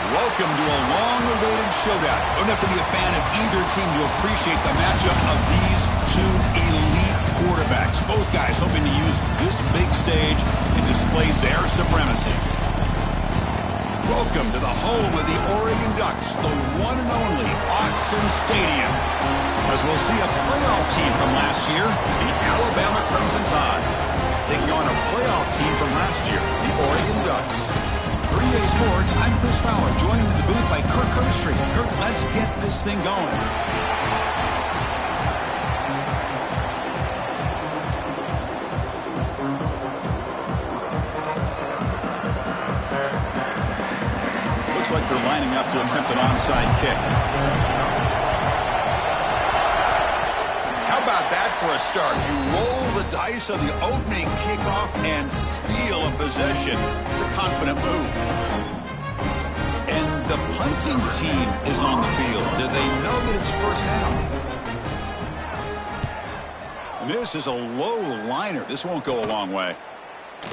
Welcome to a long-awaited showdown. You don't have to be a fan of either team to appreciate the matchup of these two elite quarterbacks. Both guys hoping to use this big stage and display their supremacy. Welcome to the home of the Oregon Ducks, the one and only Autzen Stadium. As we'll see a playoff team from last year, the Alabama Crimson Tide, taking on a playoff team from last year, the Oregon Ducks. 3A Sports, I'm Chris Fowler, joined in the booth by Kirk Herbstreit. Kirk, let's get this thing going. Looks like they're lining up to attempt an onside kick. How about that for a start? You roll the dice on the opening kickoff and steal a possession. It's a confident move. And the punting team is on the field. Do they know that it's first down? And this is a low liner. This won't go a long way.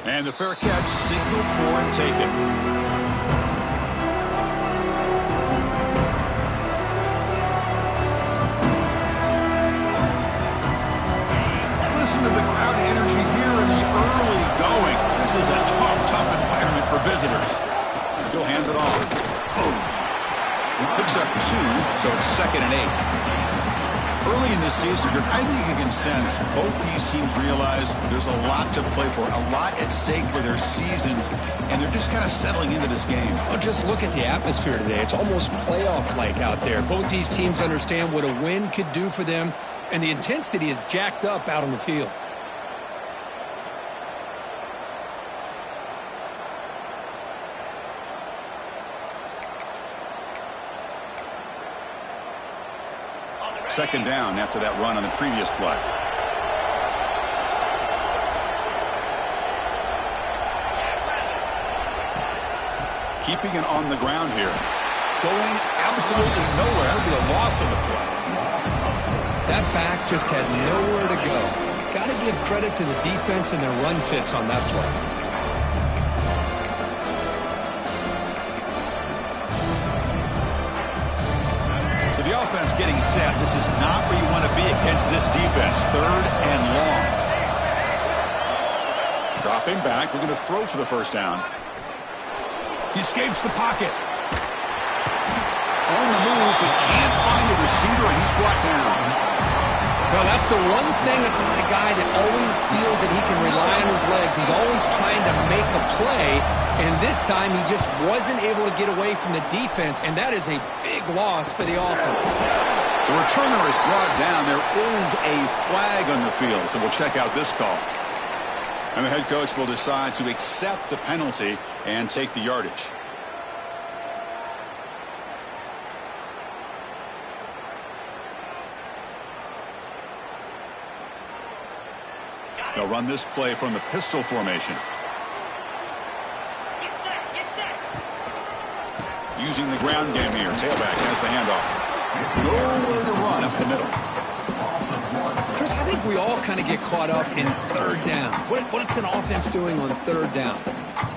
And the fair catch signaled for and taken. Listen to the crowd energy here in the early going. This is a tough environment for visitors. He'll hand it off. Boom. He picks up 2, so it's 2nd and 8. Early in this season, I think you can sense both these teams realize there's a lot to play for, a lot at stake for their seasons, and they're just kind of settling into this game. Well, just look at the atmosphere today. It's almost playoff-like out there. Both these teams understand what a win could do for them, and the intensity is jacked up out on the field. Second down after that run on the previous play. Keeping it on the ground here. Going absolutely nowhere. That'll be a loss of the play. That back just had nowhere to go. Got to give credit to the defense and their run fits on that play. So the offense getting set. This is not where you want to be against this defense. 3rd and long. Dropping back, looking to throw for the first down. He escapes the pocket. On the move, but can't find a receiver, and he's brought down. No, that's the one thing about a guy that always feels that he can rely on his legs. He's always trying to make a play, and this time he just wasn't able to get away from the defense, and that is a big loss for the offense. The returner is brought down. There is a flag on the field, so we'll check out this call. And the head coach will decide to accept the penalty and take the yardage. They'll run this play from the pistol formation. Get set. Using the ground game here. Tailback has the handoff. Nowhere to run up the middle. Chris, I think we all kind of get caught up in 3rd down. What's an offense doing on 3rd down?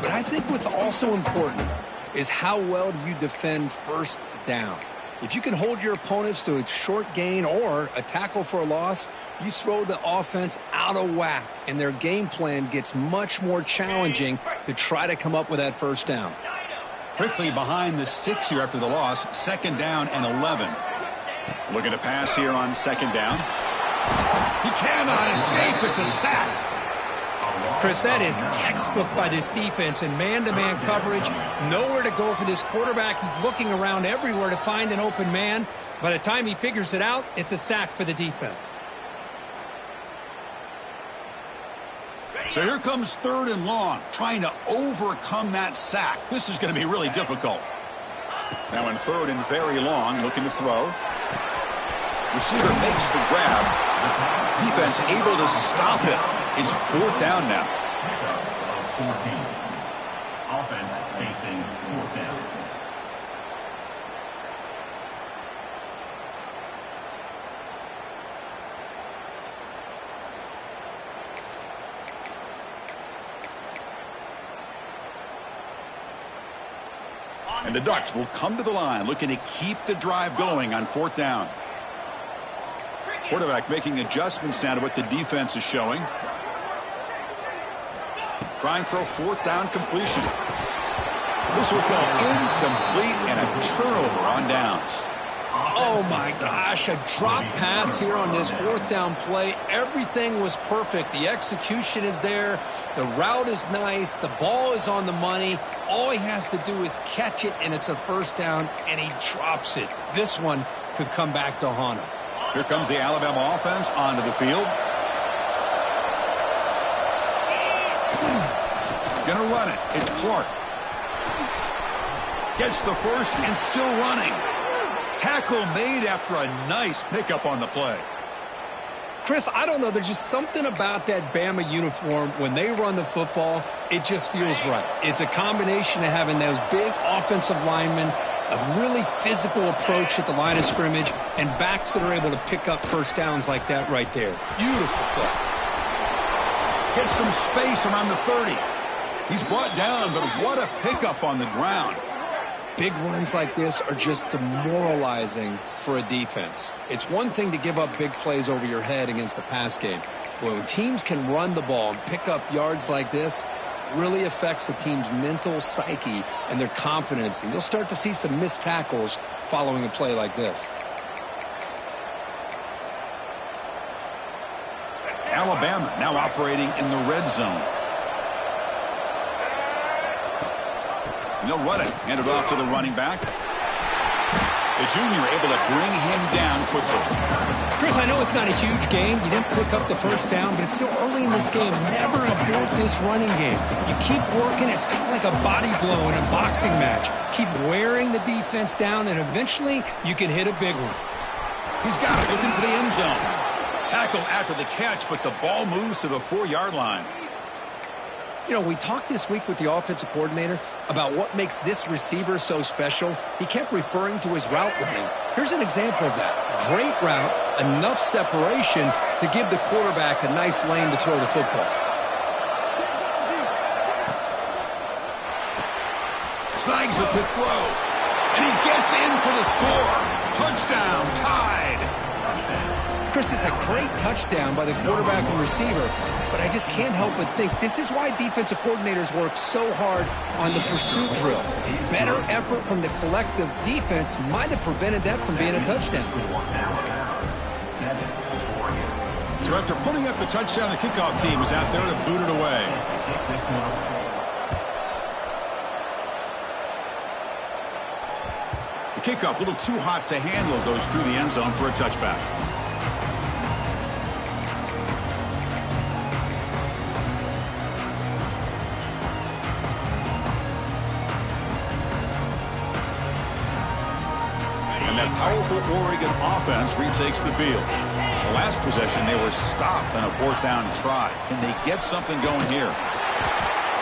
But I think what's also important is how well do you defend 1st down. If you can hold your opponents to a short gain or a tackle for a loss, you throw the offense out of whack, and their game plan gets much more challenging to try to come up with that 1st down. Quickly behind the sticks here after the loss. 2nd down and 11. Looking to pass here on 2nd down. He cannot escape. It's a sack. Chris, that is textbook by this defense in man-to-man coverage. Nowhere to go for this quarterback. He's looking around everywhere to find an open man. By the time he figures it out, it's a sack for the defense. So here comes 3rd and long, trying to overcome that sack. This is going to be really difficult. Now in 3rd and very long, looking to throw. Receiver makes the grab. Defense able to stop it. It's 4th down now. Offense facing 4th down. And the Ducks will come to the line looking to keep the drive going on 4th down. Quarterback making adjustments now to what the defense is showing. Trying for a 4th down completion. This will go incomplete and a turnover on downs. Oh, my gosh, a drop pass here on this 4th down play. Everything was perfect. The execution is there. The route is nice. The ball is on the money. All he has to do is catch it, and it's a 1st down, and he drops it. This one could come back to haunt him. Here comes the Alabama offense onto the field. Gonna run it. It's Clark. Gets the first and still running. Tackle made after a nice pickup on the play. Chris, I don't know. There's just something about that Bama uniform. When they run the football, it just feels right. It's a combination of having those big offensive linemen, a really physical approach at the line of scrimmage, and backs that are able to pick up 1st downs like that right there. Beautiful play. Gets some space around the 30. He's brought down, but what a pickup on the ground. Big runs like this are just demoralizing for a defense. It's one thing to give up big plays over your head against the pass game. When teams can run the ball and pick up yards like this, it really affects the team's mental psyche and their confidence. And you'll start to see some missed tackles following a play like this. Alabama now operating in the red zone. They'll run it. Hand it off to the running back. The junior able to bring him down quickly. Chris, I know it's not a huge game. You didn't pick up the 1st down, but it's still early in this game. Never abort this running game. You keep working. It's kind of like a body blow in a boxing match. Keep wearing the defense down, and eventually you can hit a big one. He's got it, looking for the end zone. Tackle after the catch, but the ball moves to the 4-yard line. You know, we talked this week with the offensive coordinator about what makes this receiver so special. He kept referring to his route running. Here's an example of that. Great route, enough separation to give the quarterback a nice lane to throw the football. Snags with the throw. And he gets in for the score. Touchdown, tied. Chris, it's a great touchdown by the quarterback and receiver, but I just can't help but think this is why defensive coordinators work so hard on the pursuit drill. Better effort from the collective defense might have prevented that from being a touchdown. So after putting up the touchdown, the kickoff team is out there to boot it away. The kickoff, a little too hot to handle, goes through the end zone for a touchback. That powerful Oregon offense retakes the field. The last possession, they were stopped on a 4th down try. Can they get something going here?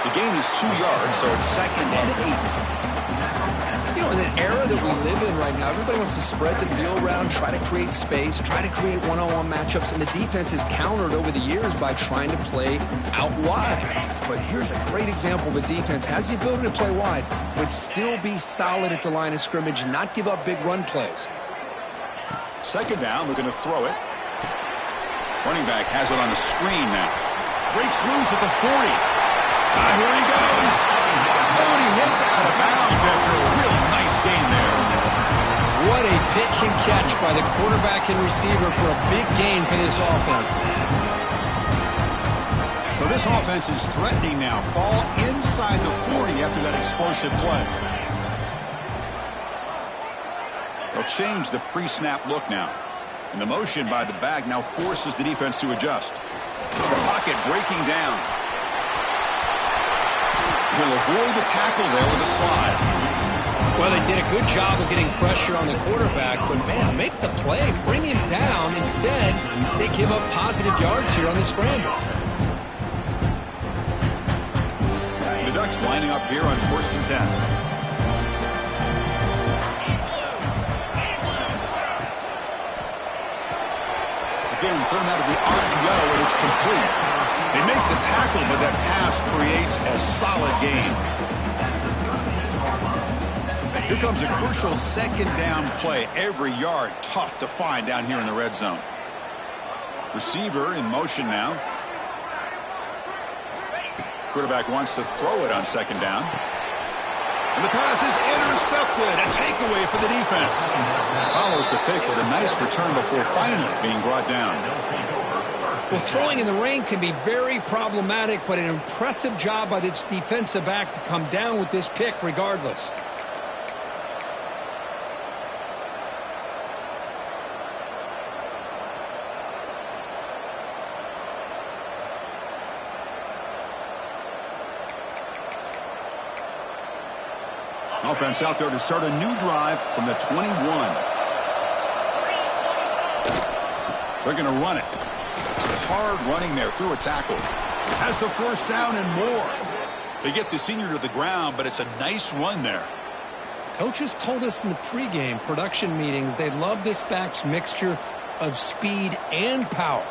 The gain is 2 yards, so it's 2nd and 8. You know, in an era that we live in right now, everybody wants to spread the field around, try to create space, try to create one-on-one matchups, and the defense is countered over the years by trying to play out wide. But here's a great example of a defense has the ability to play wide, but still be solid at the line of scrimmage and not give up big run plays. 2nd down, we're going to throw it. Running back has it on the screen now. Breaks loose at the 40. Here he goes. Oh, he hits out of bounds after a really nice gain there. What a pitch and catch by the quarterback and receiver for a big gain for this offense. So this offense is threatening now. Ball inside the 40 after that explosive play. They'll change the pre-snap look now. And the motion by the back now forces the defense to adjust. The pocket breaking down. He'll avoid the tackle there with a slide. Well, they did a good job of getting pressure on the quarterback, but, man, make the play. Bring him down. Instead, they give up positive yards here on the scramble. The Ducks lining up here on 1st and 10. Again, thrown out of the RPO, and it's complete. They make the tackle, but that pass creates a solid gain. Here comes a crucial second down play. Every yard tough to find down here in the red zone. Receiver in motion now. Quarterback wants to throw it on second down. And the pass is intercepted. A takeaway for the defense. Follows the pick with a nice return before finally being brought down. Well, throwing in the rain can be very problematic, but an impressive job by this defensive back to come down with this pick regardless. Offense out there to start a new drive from the 21. They're going to run it. It's hard running there through a tackle. Has the first down and more. They get the senior to the ground, but it's a nice run there. Coaches told us in the pregame production meetings they love this back's mixture of speed and power.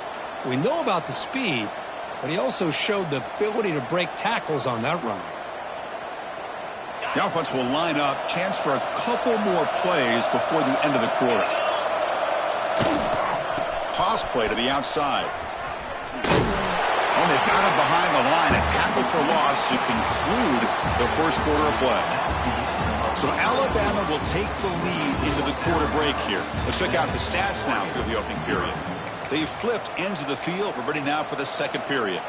We know about the speed, but he also showed the ability to break tackles on that run. The offense will line up. Chance for a couple more plays before the end of the quarter. Toss play to the outside. Oh, they've got him behind the line. A tackle for loss to conclude the first quarter of play. So Alabama will take the lead into the quarter break here. Let's check out the stats now through the opening period. They've flipped ends of the field. We're ready now for the second period.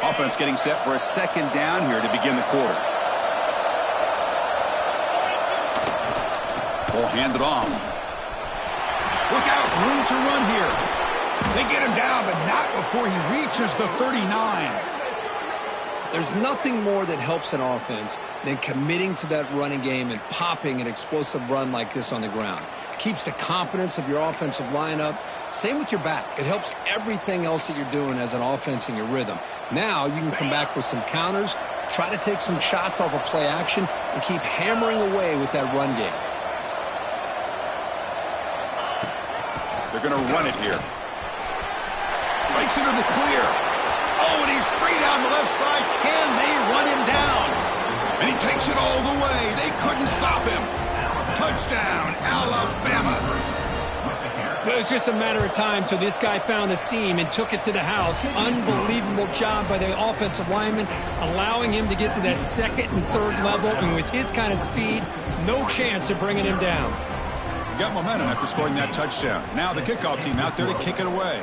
Offense getting set for a second down here to begin the quarter. Ball handed off. Look out, room to run here. They get him down, but not before he reaches the 39. There's nothing more that helps an offense than committing to that running game and popping an explosive run like this on the ground. Keeps the confidence of your offensive lineup. Same with your back. It helps everything else that you're doing as an offense in your rhythm. Now you can come back with some counters, try to take some shots off of play action, and keep hammering away with that run game. They're going to run it here. Breaks into the clear. Oh, and he's free down the left side. Can they run him down? And he takes it all the way. They couldn't stop him. Touchdown, Alabama. It was just a matter of time till this guy found a seam and took it to the house. Unbelievable job by the offensive lineman, allowing him to get to that second and third level. And with his kind of speed, no chance of bringing him down. Got momentum after scoring that touchdown. Now the kickoff team out there to kick it away.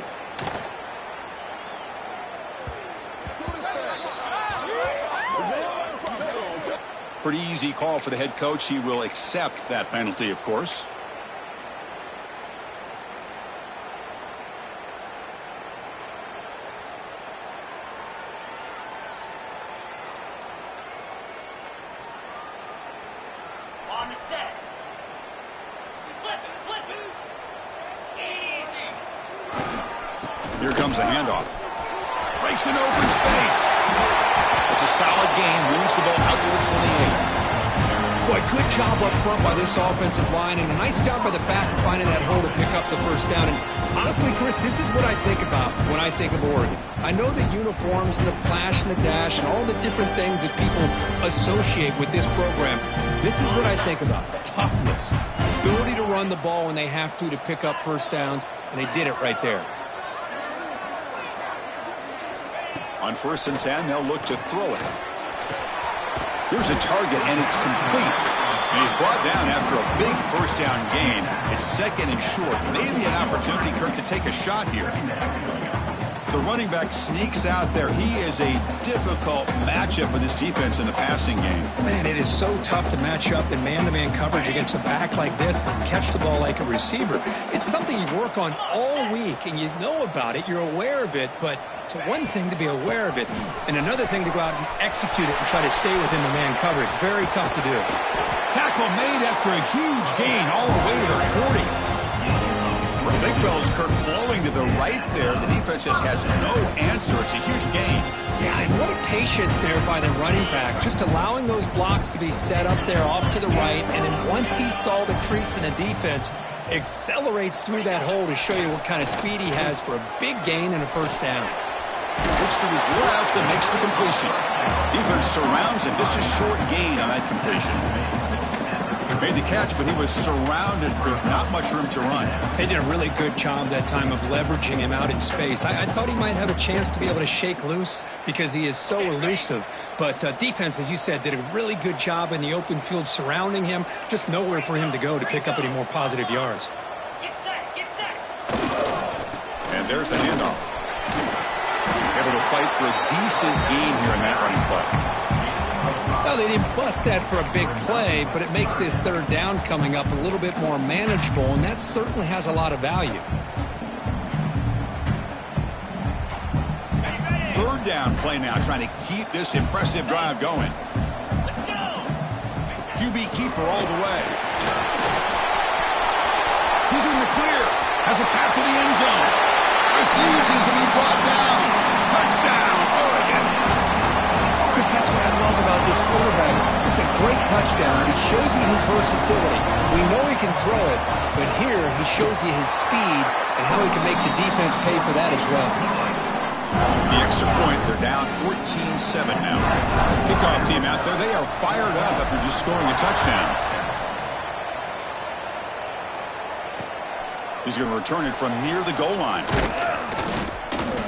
Pretty easy call for the head coach. He will accept that penalty, of course. On the set. Flip it. Easy. Here comes a handoff. Breaks an open space. It's a solid gain. Moves the ball out to the 28. Boy, good job up front by this offensive line, and a nice job by the back of finding that hole to pick up the first down. And honestly, Chris, this is what I think about when I think of Oregon. I know the uniforms and the flash and the dash and all the different things that people associate with this program. This is what I think about. Toughness. Ability to run the ball when they have to pick up first downs, and they did it right there. On 1st and 10, they'll look to throw it. Here's a target, and it's complete. And he's brought down after a big first down gain. It's second and short. Maybe an opportunity, Kirk, to take a shot here. The running back sneaks out there. He is a difficult matchup for this defense in the passing game. Man, it is so tough to match up in man-to-man coverage against a back like this and catch the ball like a receiver. It's something you work on all week, and you know about it. You're aware of it, but it's one thing to be aware of it, and another thing to go out and execute it and try to stay within the man coverage. Very tough to do. Tackle made after a huge gain all the way to the 40. For the big fellas, Kirk, flowing to the right there. The defense just has no answer. It's a huge gain. Yeah, and what a patience there by the running back, just allowing those blocks to be set up there off to the right, and then once he saw the crease in the defense, accelerates through that hole to show you what kind of speed he has for a big gain and a first down. Looks to his left and makes the completion. Defense surrounds him. Just a short gain on that completion. Made the catch, but he was surrounded for not much room to run. They did a really good job that time of leveraging him out in space. I thought he might have a chance to be able to shake loose because he is so elusive. But defense, as you said, did a really good job in the open field surrounding him. Just nowhere for him to go to pick up any more positive yards. Get set, get set. And there's the handoff. Able to fight for a decent gain here in that running play. Well, they didn't bust that for a big play, but it makes this third down coming up a little bit more manageable, and that certainly has a lot of value. Third down play now, trying to keep this impressive drive going. Let's go. QB keeper all the way. He's in the clear. Has a path to the end zone. Refusing to be brought down. Touchdown, Oregon. Chris, that's what I love about this quarterback. It's a great touchdown. He shows you his versatility. We know he can throw it, but here he shows you his speed and how he can make the defense pay for that as well. The extra point, they're down 14-7 now. Kickoff team out there, they are fired up after just scoring a touchdown. He's going to return it from near the goal line.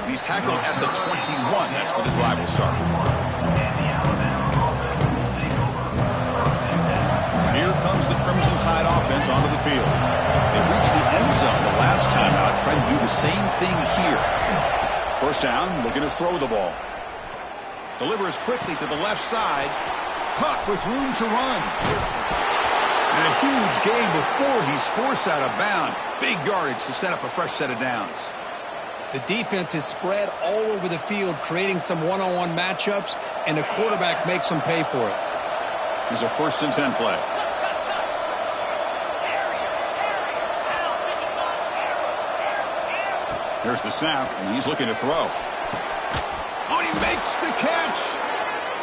He's tackled at the 21. That's where the drive will start. Here comes the Crimson Tide offense onto the field. They reached the end zone the last time out, trying to do the same thing here. First down, looking to throw the ball. Delivers quickly to the left side. Caught with room to run. And a huge gain before he's forced out of bounds. Big yardage to set up a fresh set of downs. The defense is spread all over the field, creating some one-on-one matchups, and the quarterback makes them pay for it. Here's a 1st and 10 play. Here's the snap, and he's looking to throw. Oh, he makes the catch.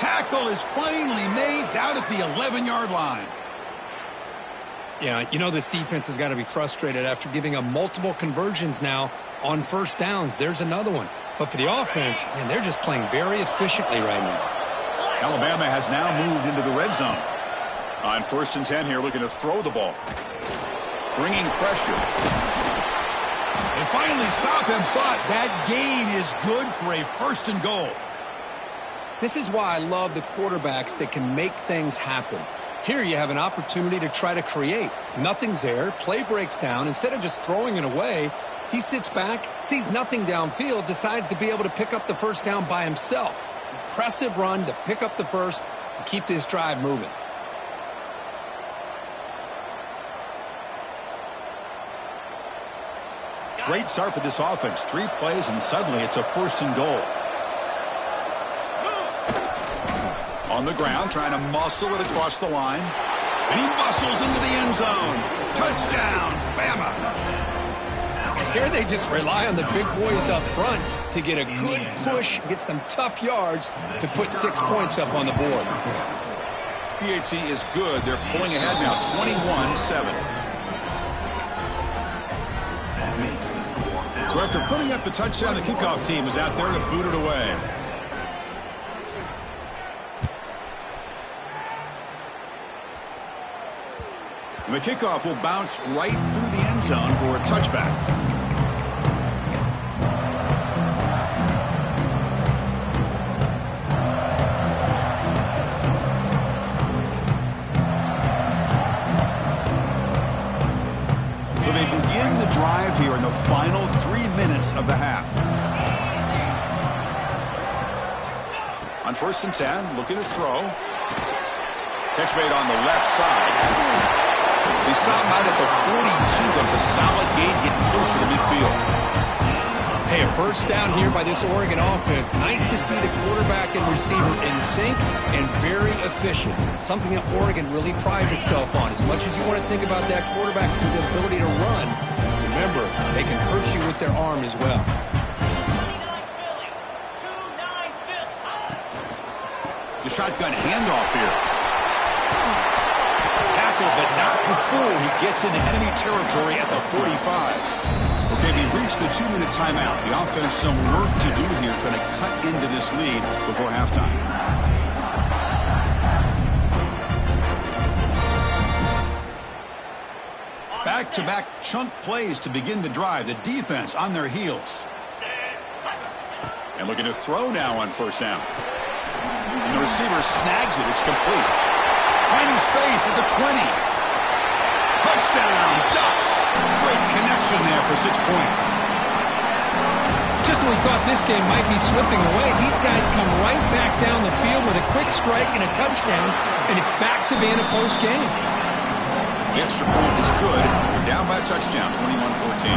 Tackle is finally made down at the 11-yard line. Yeah, you know this defense has got to be frustrated after giving up multiple conversions now on first downs. There's another one. But for the offense, man, they're just playing very efficiently right now. Alabama has now moved into the red zone. On 1st and 10 here, looking to throw the ball. Bringing pressure. They finally stop him, but that gain is good for a 1st and goal. This is why I love the quarterbacks that can make things happen. Here you have an opportunity to try to create. Nothing's there. Play breaks down. Instead of just throwing it away, he sits back, sees nothing downfield, decides to be able to pick up the first down by himself. Impressive run to pick up the first and keep this drive moving. Great start for this offense. 3 plays, and suddenly it's a 1st and goal. On the ground, trying to muscle it across the line. And he muscles into the end zone. Touchdown, Bama. Here they just rely on the big boys up front to get a good push, get some tough yards to put 6 points up on the board. PHC is good. They're pulling ahead now, 21-7. So after putting up the touchdown, the kickoff team is out there to boot it away. And the kickoff will bounce right through the end zone for a touchback. So they begin the drive here in the final 3 minutes of the half. On 1st and 10, looking to throw. Catch made on the left side. They stop out at the 42. That's a solid gain, getting closer to midfield. Hey, a first down here by this Oregon offense. Nice to see the quarterback and receiver in sync and very efficient. Something that Oregon really prides itself on. As much as you want to think about that quarterback with the ability to run, remember, they can hurt you with their arm as well. 2-9 Philly. 2-9 Philly. shotgun handoff here. Tackle, but not before he gets into enemy territory at the 45. Okay, we reached the 2-minute timeout. The offense some work to do here, trying to cut into this lead before halftime. Back-to-back chunk plays to begin the drive. The defense on their heels. And looking to throw now on first down. And the receiver snags it. It's complete. Finding space at the 20. Touchdown, Ducks. Great connection there for 6 points. Just when we thought this game might be slipping away, these guys come right back down the field with a quick strike and a touchdown, and it's back to being a close game. The extra point is good. We're down by a touchdown, 21-14.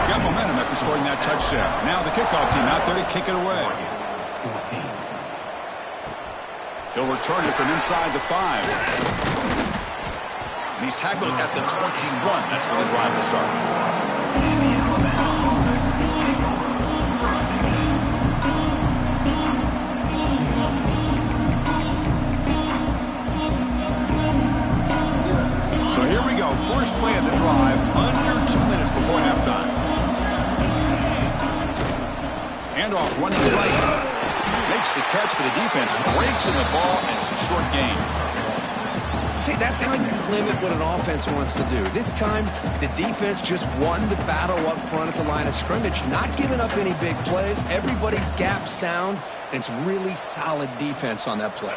Got momentum after scoring that touchdown. Now the kickoff team out there to kick it away. He'll return it from inside the 5. And he's tackled at the 21. That's where the drive will start. So here we go. First play of the drive, under 2 minutes before halftime. Handoff running right. Makes the catch, but the defense breaks in the ball, and it's a short gain. See, that's how you limit what an offense wants to do. This time, the defense just won the battle up front at the line of scrimmage, not giving up any big plays. Everybody's gap sound, and it's really solid defense on that play.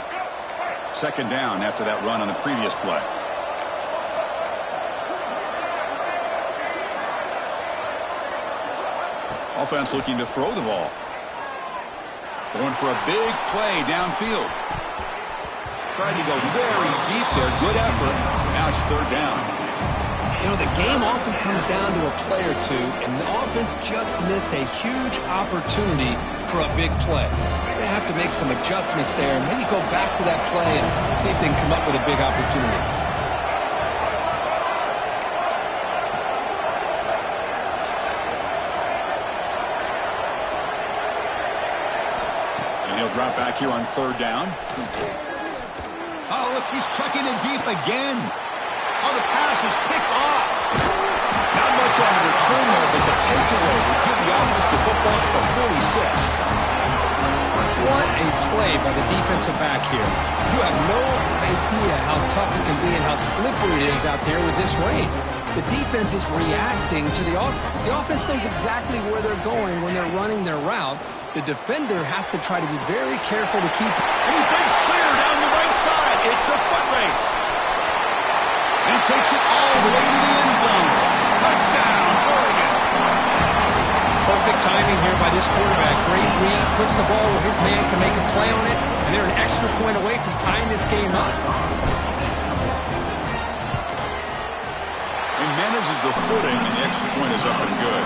Second down after that run on the previous play. Offense looking to throw the ball. Going for a big play downfield. Tried to go very deep there. Good effort. Now it's third down. You know, the game often comes down to a play or two, and the offense just missed a huge opportunity for a big play. They have to make some adjustments there and maybe go back to that play and see if they can come up with a big opportunity. Drop back here on third down. Oh, look, he's chucking it deep again. Oh, the pass is picked off. Not much on the return there, but the takeaway will give the offense the football at the 46. What a play by the defensive back here. You have no idea how tough it can be and how slippery it is out there with this rain. The defense is reacting to the offense. The offense knows exactly where they're going when they're running their route. The defender has to try to be very careful to keep. And he breaks clear down the right side. It's a foot race. And he takes it all the way to the end zone. Touchdown, Oregon. Perfect timing here by this quarterback. Great read, puts the ball where his man can make a play on it, and they're an extra point away from tying this game up. He manages the footing, and the extra point is up and good.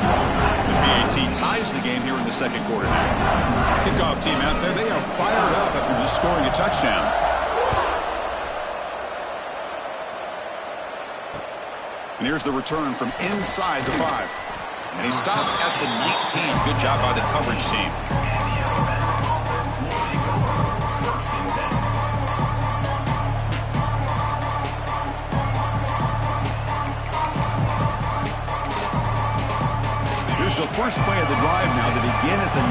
The BAT ties the game here in the second quarter now. Kickoff team out there, they are fired up after just scoring a touchdown. And here's the return from inside the 5. And he stopped at the 19. Good job by the coverage team. Here's the first play of the drive now to begin at the 19.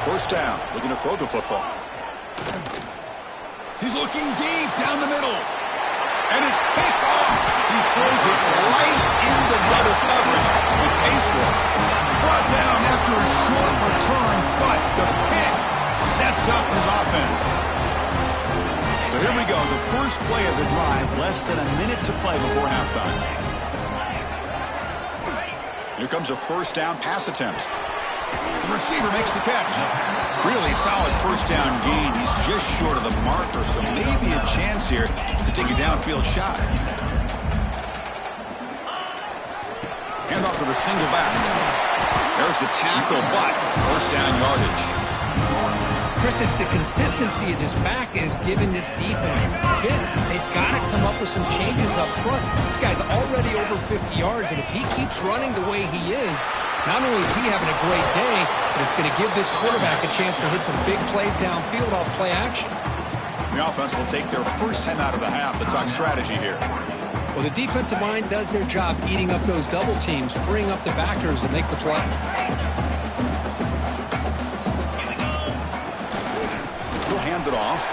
First down, looking to throw the football. He's looking deep down the middle. And it's picked off. He throws it right into double coverage and pays for it. Brought down after a short return, but the pick sets up his offense. So here we go, the first play of the drive, less than a minute to play before halftime. Here comes a first down pass attempt. The receiver makes the catch. Really solid first down gain. He's just short of the marker, so maybe a chance here to take a downfield shot. Hand off to the single back. There's the tackle, but first down yardage. Chris, it's the consistency of this back is giving this defense fits. They've got to come up with some changes up front. This guy's already over 50 yards, and if he keeps running the way he is, not only is he having a great day, but it's going to give this quarterback a chance to hit some big plays downfield off play action. The offense will take their first 10 out of the half to talk strategy here. Well, the defensive line does their job eating up those double teams, freeing up the backers to make the play. He'll hand it off.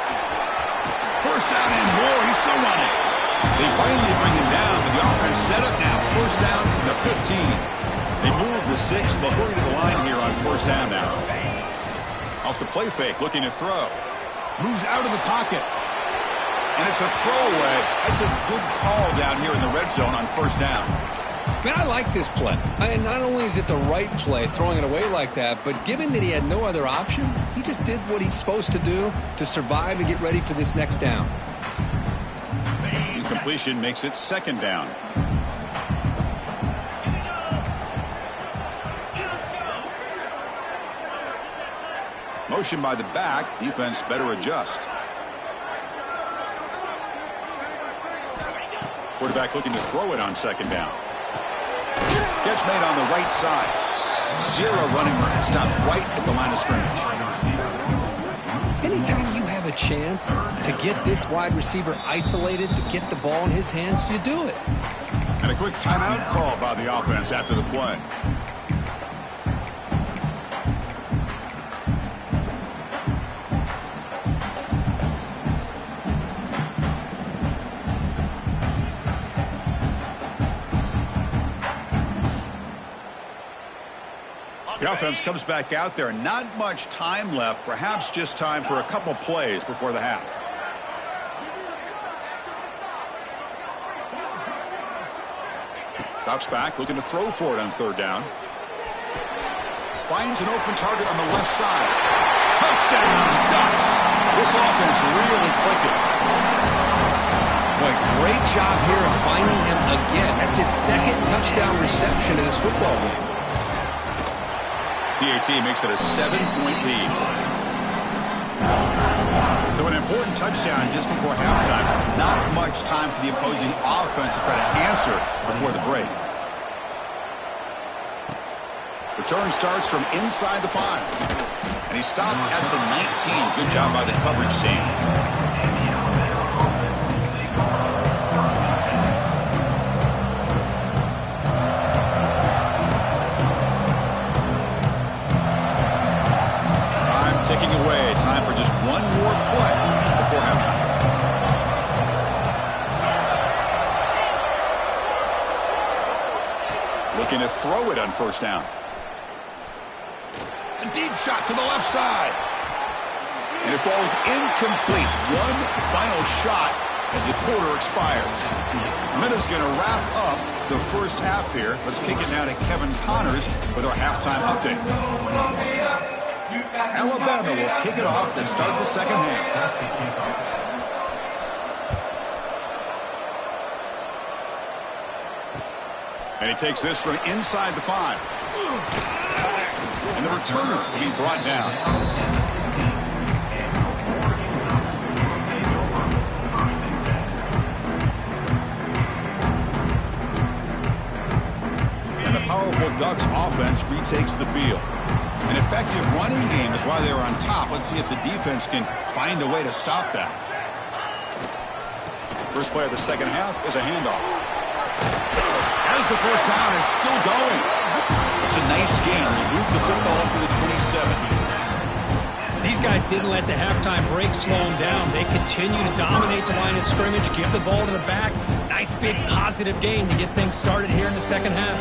First down and more. He's still running. They finally bring him down, but the offense set up now. First down from the 15. They move the 6. They'll hurry to the line here on first down now. Off the play fake, looking to throw. Moves out of the pocket. And it's a throwaway. That's a good call down here in the red zone on first down. Man, I like this play. And not only is it the right play, throwing it away like that, but given that he had no other option, he just did what he's supposed to do to survive and get ready for this next down. Incompletion makes it second down. Motion by the back. Defense better adjust. Quarterback looking to throw it on second down. Catch made on the right side. Zero running room. Stopped right at the line of scrimmage. Anytime you have a chance to get this wide receiver isolated, to get the ball in his hands, you do it. And a quick timeout call by the offense after the play. The offense comes back out there. Not much time left. Perhaps just time for a couple plays before the half. Drops back, looking to throw for it on third down. Finds an open target on the left side. Touchdown, Ducks. This offense really clicking. Boy, great job here of finding him again. That's his second touchdown reception in this football game. PAT makes it a 7-point lead. So an important touchdown just before halftime. Not much time for the opposing offense to try to answer before the break. Return starts from inside the 5. And he stopped at the 19. Good job by the coverage team. Ticking away. Time for just one more play before halftime. Looking to throw it on first down. A deep shot to the left side. And it falls incomplete. One final shot as the quarter expires. The minute's going to wrap up the first half here. Let's kick it now to Kevin Connors with our halftime update. Alabama will kick it off to start the second half. And he takes this from inside the 5. And the returner will be brought down. And the powerful Ducks offense retakes the field. An effective running game is why they were on top. Let's see if the defense can find a way to stop that. First play of the second half is a handoff. As the first down is still going. It's a nice game. We move the football up to the 27. These guys didn't let the halftime break slow them down. They continue to dominate the line of scrimmage, give the ball to the back. Nice big positive gain to get things started here in the second half.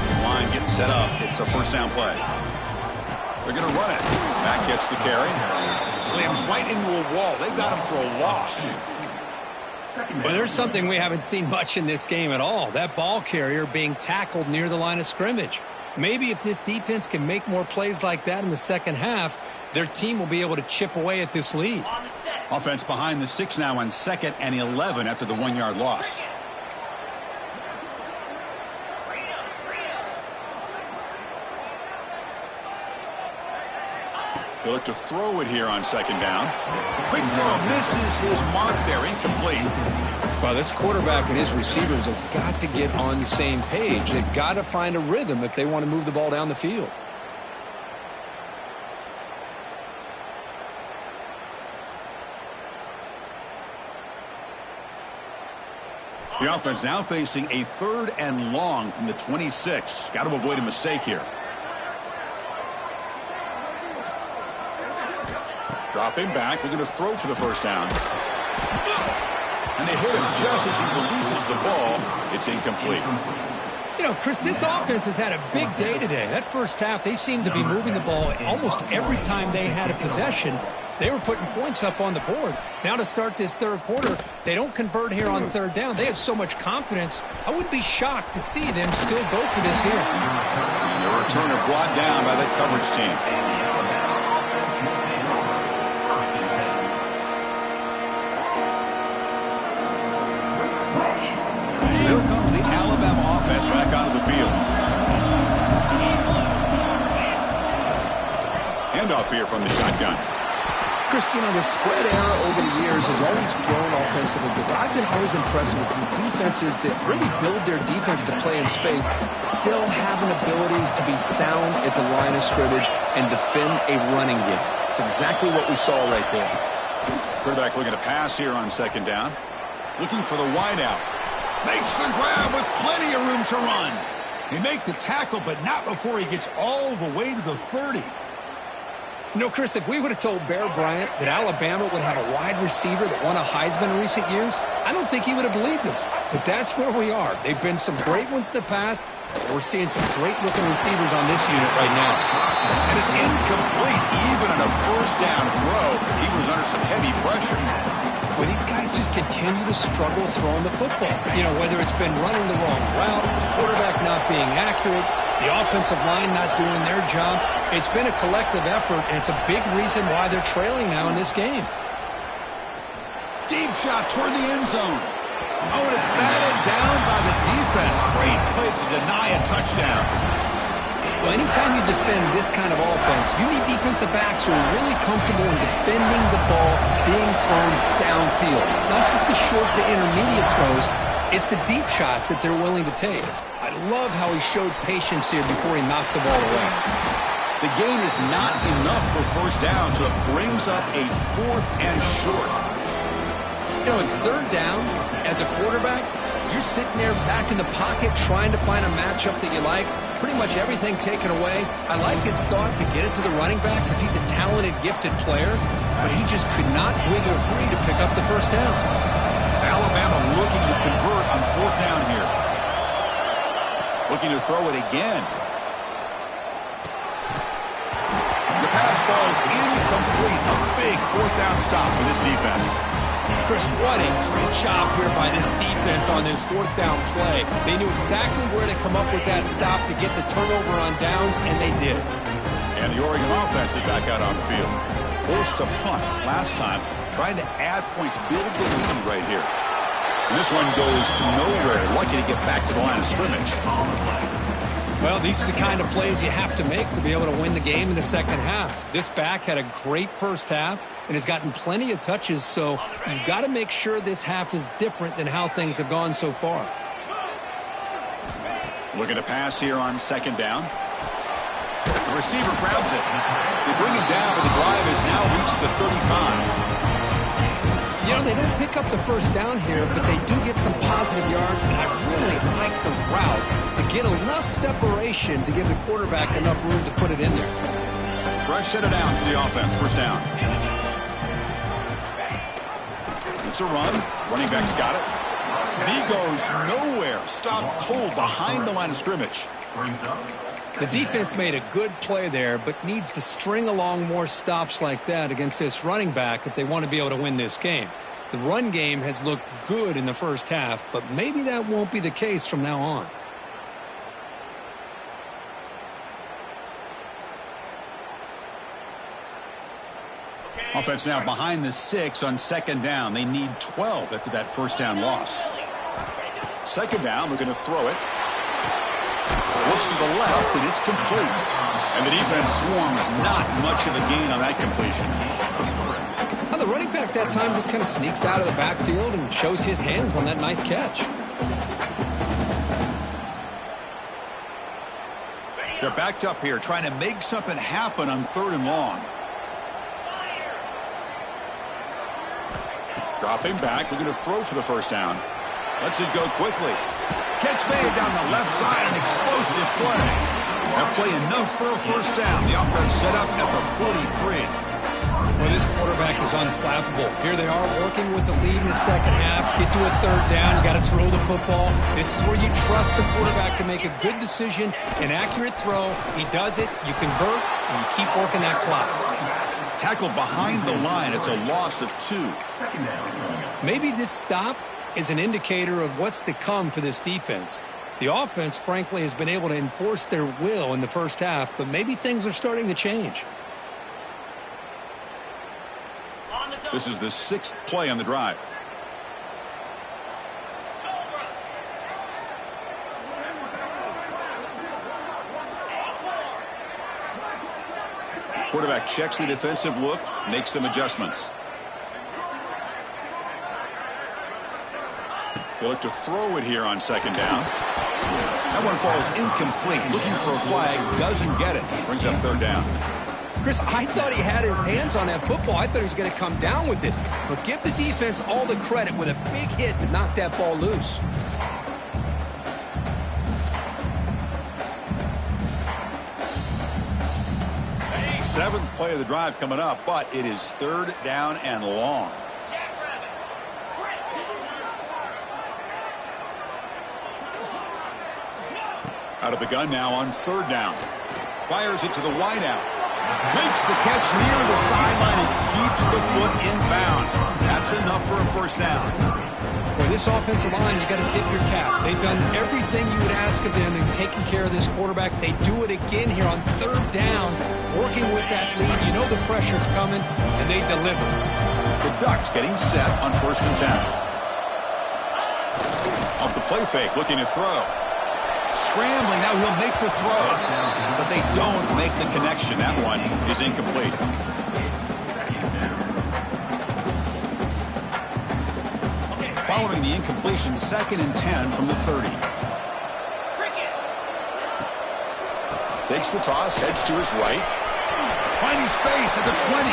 This line getting set up. It's a first down play. They're going to run it. Back gets the carry. Slams right into a wall. They've got him for a loss. Well, there's something we haven't seen much in this game at all. That ball carrier being tackled near the line of scrimmage. Maybe if this defense can make more plays like that in the second half, their team will be able to chip away at this lead. Offense behind the 6 now on 2nd and 11 after the 1-yard loss. He'll look to throw it here on second down. Quick throw misses his mark there, incomplete. Well, this quarterback and his receivers have got to get on the same page. They've got to find a rhythm if they want to move the ball down the field. The offense now facing a 3rd and long from the 26. Got to avoid a mistake here. Dropping back, looking to throw for the first down. And they hit him just as he releases the ball. It's incomplete. You know, Chris, this offense has had a big day today. That first half, they seemed to be moving the ball almost every time they had a possession. They were putting points up on the board. Now to start this third quarter, they don't convert here on third down. They have so much confidence. I wouldn't be shocked to see them still go for this here. And the returner brought down by that coverage team. Here comes the Alabama offense back onto the field. Handoff here from the shotgun. Chris, you know, the spread era over the years has always grown offensively, but I've been always impressed with the defenses that really build their defense to play in space, still have an ability to be sound at the line of scrimmage and defend a running game. It's exactly what we saw right there. Quarterback looking to pass here on second down. Looking for the wideout. Makes the grab with plenty of room to run. They make the tackle, but not before he gets all the way to the 30. You know, Chris, if we would have told Bear Bryant that Alabama would have a wide receiver that won a Heisman in recent years, I don't think he would have believed us. But that's where we are. They've been some great ones in the past. We're seeing some great-looking receivers on this unit right now. And it's incomplete. Even on a first down throw, he was under some heavy pressure. Well, these guys just continue to struggle throwing the football. You know, whether it's been running the wrong route, the quarterback not being accurate, the offensive line not doing their job. It's been a collective effort, and it's a big reason why they're trailing now in this game. Deep shot toward the end zone. Oh, and it's batted down by the defense. Great play to deny a touchdown. Well, anytime you defend this kind of offense, you need defensive backs who are really comfortable in defending the ball being thrown downfield. It's not just the short to intermediate throws. It's the deep shots that they're willing to take. I love how he showed patience here before he knocked the ball away. The gain is not enough for first down, so it brings up a 4th and short. You know, it's third down. As a quarterback, you're sitting there back in the pocket trying to find a matchup that you like. Pretty much everything taken away. I like his thought to get it to the running back because he's a talented, gifted player, but he just could not wiggle free to pick up the first down. Alabama looking to convert on 4th down here. Looking to throw it again. The pass falls incomplete. A big 4th down stop for this defense. Chris, what a great job here by this defense on this 4th down play. They knew exactly where to come up with that stop to get the turnover on downs, and they did it. And the Oregon offense is back out on the field. Forced to punt last time, trying to add points, build the lead right here. And this one goes nowhere. Lucky to get back to the line of scrimmage. Well, these are the kind of plays you have to make to be able to win the game in the second half. This back had a great first half and has gotten plenty of touches, so you've got to make sure this half is different than how things have gone so far. Looking to pass here on second down. The receiver grabs it. They bring him down, but the drive has now reached the 35. You know, they don't pick up the first down here, but they do get some positive yards, and I really like the route to get enough separation to give the quarterback enough room to put it in there. Fresh set of downs for the offense. First down. It's a run. Running back's got it. And he goes nowhere. Stopped cold behind the line of scrimmage. The defense made a good play there, but needs to string along more stops like that against this running back if they want to be able to win this game. The run game has looked good in the first half, but maybe that won't be the case from now on. Offense now behind the 6 on second down. They need 12 after that first down loss. Second down, we're going to throw it. looks to the left, and it's complete. And the defense swarms not much of a gain on that completion. Well, the running back that time just kind of sneaks out of the backfield and shows his hands on that nice catch. They're backed up here, trying to make something happen on 3rd and long. Dropping back, looking to throw for the first down. Lets it go quickly. Catch made down the left side, an explosive play. That play enough for a first down. The offense set up at the 43. Well, this quarterback is unflappable. Here they are working with the lead in the second half. Get to a 3rd down. You got to throw the football. This is where you trust the quarterback to make a good decision, an accurate throw. He does it. You convert, and you keep working that clock. Tackled behind the line. It's a loss of 2. Maybe this stop is an indicator of what's to come for this defense. The offense, frankly, has been able to enforce their will in the first half, but maybe things are starting to change. This is the 6th play on the drive. Quarterback checks the defensive look, makes some adjustments. They look to throw it here on 2nd down. That one falls incomplete. Looking for a flag, doesn't get it. Brings up 3rd down. Chris, I thought he had his hands on that football. I thought he was going to come down with it. But give the defense all the credit with a big hit to knock that ball loose. Seventh play of the drive coming up, but it is 3rd down and long. Out of the gun now on 3rd down. Fires it to the wideout. Makes the catch near the sideline and keeps the foot in bounds. That's enough for a first down. For this offensive line, you got to tip your cap. They've done everything you would ask of them in taking care of this quarterback. They do it again here on 3rd down, working with that lead. You know the pressure's coming, and they deliver. The Ducks getting set on 1st and 10. Off the play fake, looking to throw. Scrambling, now he'll make the throw. But they don't make the connection. That one is incomplete. Following the incompletion, 2nd and 10 from the 30. Takes the toss, heads to his right. Finding space at the 20.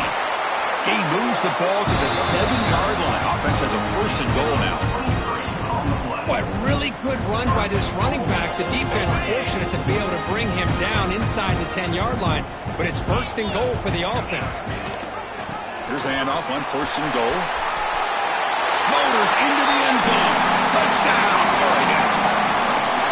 He moves the ball to the 7-yard line. Offense has a 1st and goal now. What really good run by this running back. The defense fortunate to be able to bring him down inside the 10-yard line. But it's 1st and goal for the offense. Here's the handoff on 1st and goal. Motors into the end zone. Touchdown, Oregon.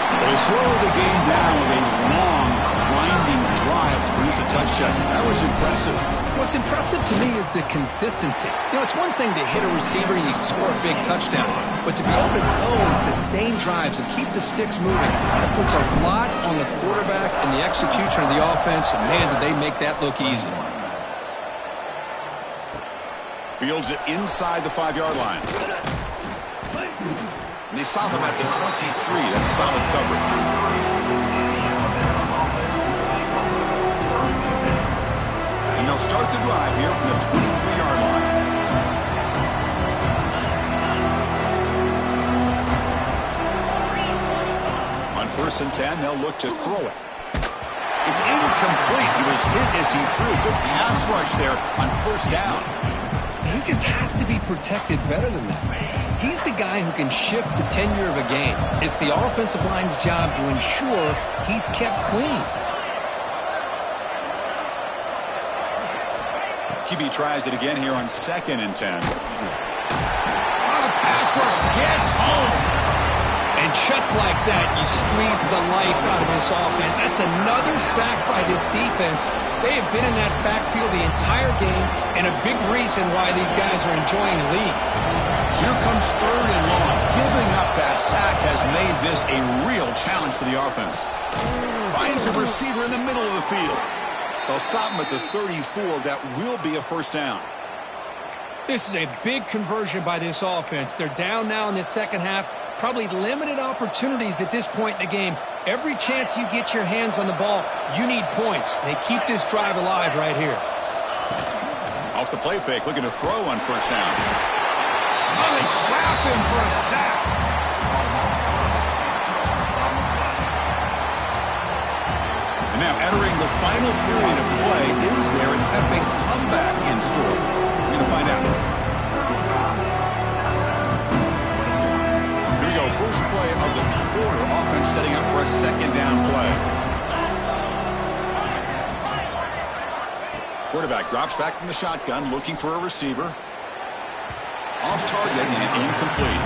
Well, they slowed the game down with a long, grinding drive to produce a touchdown. That was impressive. What's impressive to me is the consistency. You know, it's one thing to hit a receiver and you can score a big touchdown, but to be able to go and sustain drives and keep the sticks moving, that puts a lot on the quarterback and the execution of the offense, and man, did they make that look easy. Fields it inside the 5-yard line. And they stop him at the 23. That's solid coverage. And they'll start the drive here from the 23-yard line. On 1st and 10, they'll look to throw it. It's incomplete. He was hit as he threw. Good pass rush there on 1st down. He just has to be protected better than that. He's the guy who can shift the tenure of a game. It's the offensive line's job to ensure he's kept clean. QB tries it again here on 2nd and 10. The pass rush gets home. And just like that, you squeeze the life out of this offense. That's another sack by this defense. They have been in that backfield the entire game, and a big reason why these guys are enjoying the lead. So here comes 3rd and long. Giving up that sack has made this a real challenge for the offense. Finds a receiver in the middle of the field. They'll stop him at the 34. That will be a first down. This is a big conversion by this offense. They're down now in the second half. Probably limited opportunities at this point in the game. Every chance you get your hands on the ball, you need points. They keep this drive alive right here. Off the play fake, looking to throw on first down. Oh, they trap him for a sack. And now entering the final period of play, is there an epic comeback in store? We're going to find out. Here we go, first play of the quarter. Offense setting up for a second down play. Quarterback drops back from the shotgun, looking for a receiver. Off target and incomplete.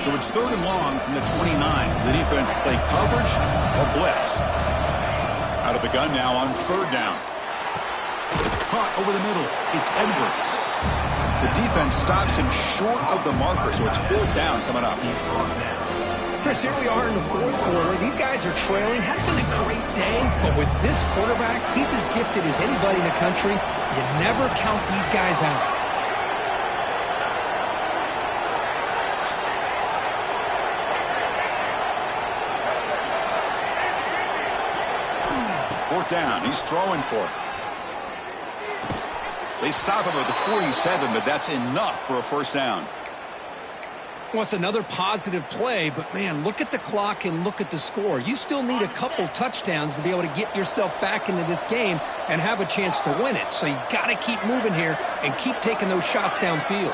So it's 3rd and long from the 29. The defense play coverage or blitz. Out of the gun now on 3rd down. Caught over the middle. It's Edwards. The defense stops him short of the marker, so it's 4th down coming up. Chris, here we are in the 4th quarter. These guys are trailing. Hadn't been a great day, but with this quarterback, he's as gifted as anybody in the country. You never count these guys out. Fourth down. He's throwing for it. They stop him at the 47, but that's enough for a first down. Well, it's another positive play, but, man, look at the clock and look at the score. You still need a couple touchdowns to be able to get yourself back into this game and have a chance to win it. So you got to keep moving here and keep taking those shots downfield.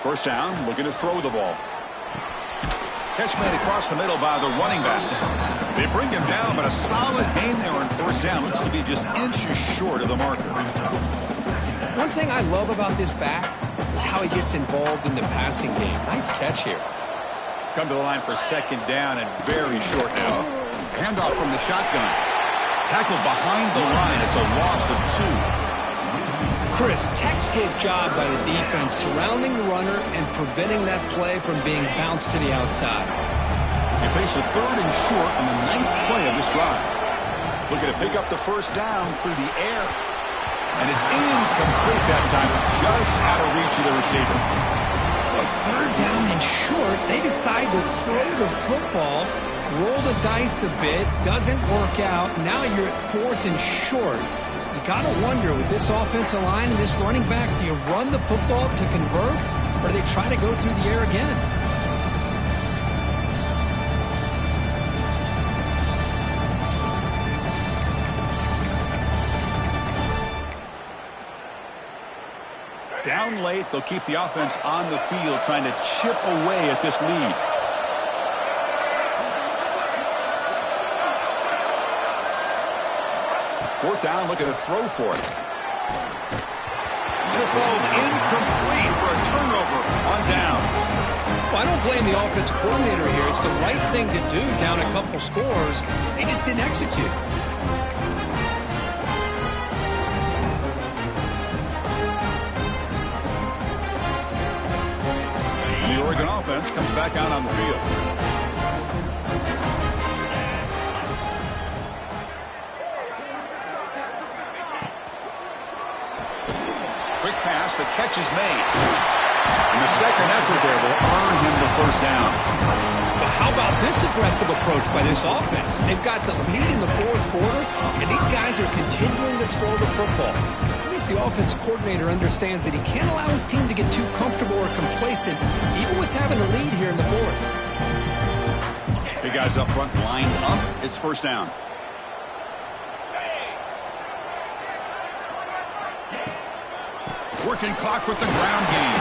First down, looking to throw the ball. Catch made across the middle by the running back. They bring him down, but a solid gain there on first down. Looks to be just inches short of the marker. One thing I love about this back is how he gets involved in the passing game. Nice catch here. Come to the line for second down and very short now. Handoff from the shotgun. Tackled behind the line. It's a loss of 2. Chris, textbook job by the defense surrounding the runner and preventing that play from being bounced to the outside. They face a 3rd and short on the 9th play of this drive. Looking to pick up the first down through the air. And it's incomplete that time, just out of reach of the receiver. A 3rd down and short, they decide to throw the football, roll the dice a bit, doesn't work out. Now you're at 4th and short. You got to wonder, with this offensive line and this running back, do you run the football to convert, or do they try to go through the air again? Down late, they'll keep the offense on the field, trying to chip away at this lead. Fourth down, looking to throw for it. And it falls incomplete for a turnover on downs. Well, I don't blame the offensive coordinator here. It's the right thing to do down a couple scores. They just didn't execute. And the Oregon offense comes back out on the field. Quick pass, the catch is made. And the second effort there will earn him the first down. Well, how about this aggressive approach by this offense? They've got the lead in the 4th quarter, and these guys are continuing to throw the football. I think the offense coordinator understands that he can't allow his team to get too comfortable or complacent, even with having a lead here in the 4th. Big guys up front lined up. It's first down. Working clock with the ground game.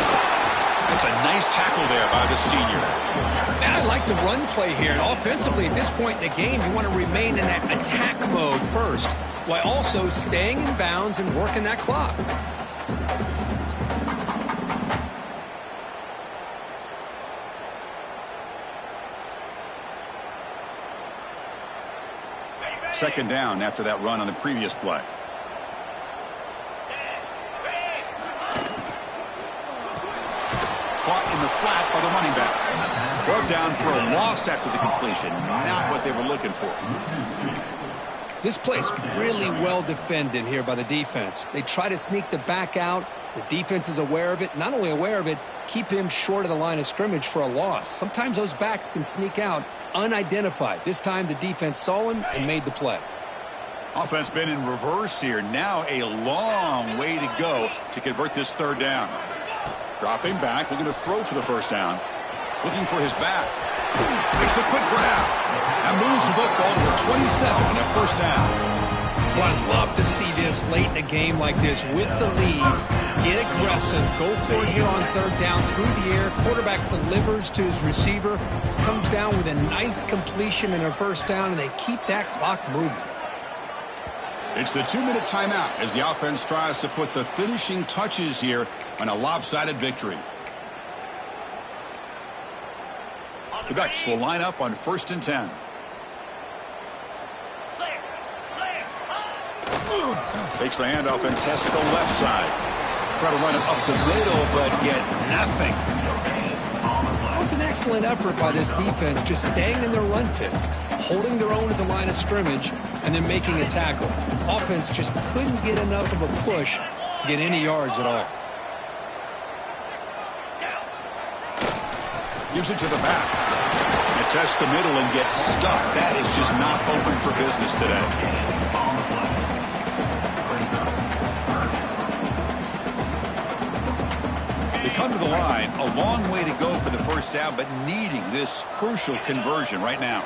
It's a nice tackle there by the senior. And I like the run play here. And offensively, at this point in the game, you want to remain in that attack mode first, while also staying in bounds and working that clock. Second down after that run on the previous play. Caught in the flat by the running back. Brought down for a loss after the completion. Not what they were looking for. This play's really well defended here by the defense. They try to sneak the back out. The defense is aware of it. Not only aware of it, keep him short of the line of scrimmage for a loss. Sometimes those backs can sneak out unidentified. This time the defense saw him and made the play. Offense been in reverse here. Now a long way to go to convert this third down. Dropping back, looking to throw for the first down. Looking for his back. Makes a quick grab. And moves the football to the 27 and a first down. Well, I'd love to see this late in a game like this with the lead. Get aggressive. Go for it here on third down through the air. Quarterback delivers to his receiver. Comes down with a nice completion and a first down, and they keep that clock moving. It's the 2-minute timeout as the offense tries to put the finishing touches here on a lopsided victory. The Ducks will line up on 1st and 10. Takes the handoff and tests the left side. Try to run it up the middle, but get nothing. That was an excellent effort by this defense, just staying in their run fits, holding their own at the line of scrimmage, and then making a tackle. Offense just couldn't get enough of a push to get any yards at all. Gives it to the back. It tests the middle and gets stuck. That is just not open for business today. They come to the line, a long way to go for the first down, but needing this crucial conversion right now.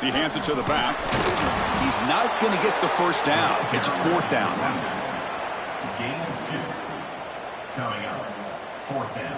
He hands it to the back. He's not going to get the first down. It's 4th down now. Game 2. Coming up, 4th down.